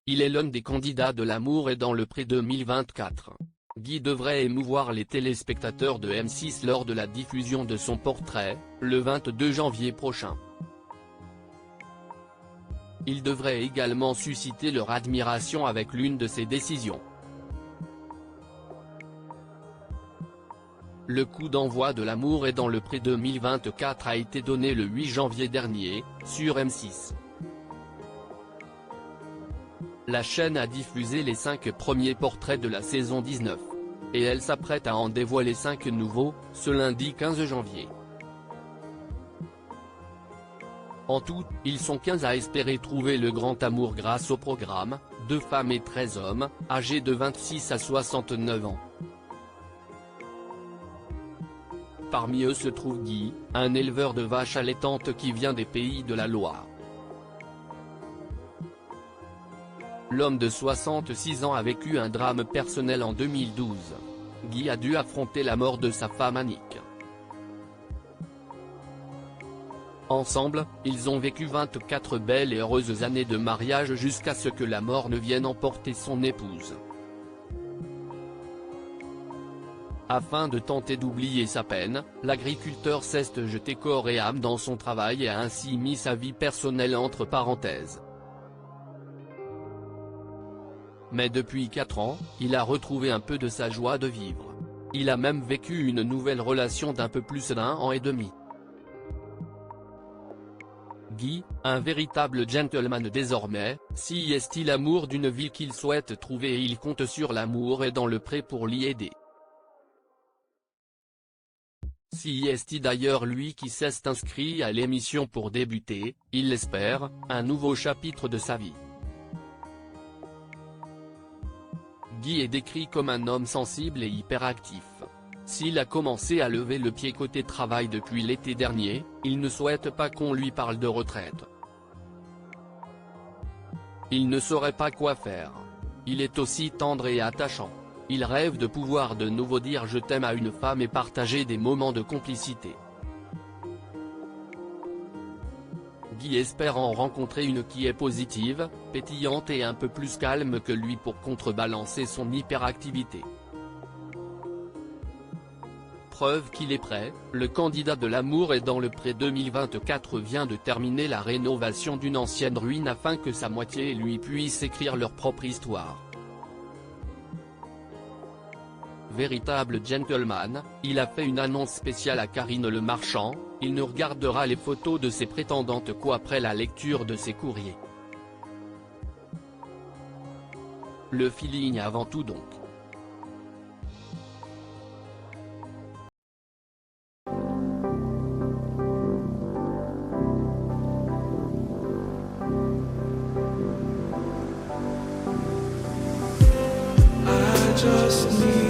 Il est l'un des candidats de L'amour est dans le pré 2024. Guy devrait émouvoir les téléspectateurs de M6 lors de la diffusion de son portrait, le 22 janvier prochain. Il devrait également susciter leur admiration avec l'une de ses décisions. Le coup d'envoi de L'amour est dans le pré 2024 a été donné le 8 janvier dernier, sur M6. La chaîne a diffusé les 5 premiers portraits de la saison 19. Et elle s'apprête à en dévoiler 5 nouveaux, ce lundi 15 janvier. En tout, ils sont 15 à espérer trouver le grand amour grâce au programme, 2 femmes et 13 hommes, âgés de 26 à 69 ans. Parmi eux se trouve Guy, un éleveur de vaches allaitantes qui vient des Pays de la Loire. L'homme de 66 ans a vécu un drame personnel en 2012. Guy a dû affronter la mort de sa femme Annick. Ensemble, ils ont vécu 24 belles et heureuses années de mariage jusqu'à ce que la mort ne vienne emporter son épouse. Afin de tenter d'oublier sa peine, l'agriculteur s'est jeté corps et âme dans son travail et a ainsi mis sa vie personnelle entre parenthèses. Mais depuis 4 ans, il a retrouvé un peu de sa joie de vivre. Il a même vécu une nouvelle relation d'un peu plus d'1 an et demi. Guy, un véritable gentleman désormais, s'y est l'amour d'une ville qu'il souhaite trouver et il compte sur L'amour est dans le pré pour l'y aider. Si est d'ailleurs lui qui s'est inscrit à l'émission pour débuter, il l'espère, un nouveau chapitre de sa vie. Guy est décrit comme un homme sensible et hyperactif. S'il a commencé à lever le pied côté travail depuis l'été dernier, il ne souhaite pas qu'on lui parle de retraite. Il ne saurait pas quoi faire. Il est aussi tendre et attachant. Il rêve de pouvoir de nouveau dire je t'aime à une femme et partager des moments de complicité. Guy espère en rencontrer une qui est positive, pétillante et un peu plus calme que lui pour contrebalancer son hyperactivité. Preuve qu'il est prêt, le candidat de L'amour est dans le pré 2024 vient de terminer la rénovation d'une ancienne ruine afin que sa moitié et lui puissent écrire leur propre histoire. Véritable gentleman, il a fait une annonce spéciale à Karine Le Marchand, il ne regardera les photos de ses prétendantes qu'après la lecture de ses courriers. Le feeling avant tout donc. I just need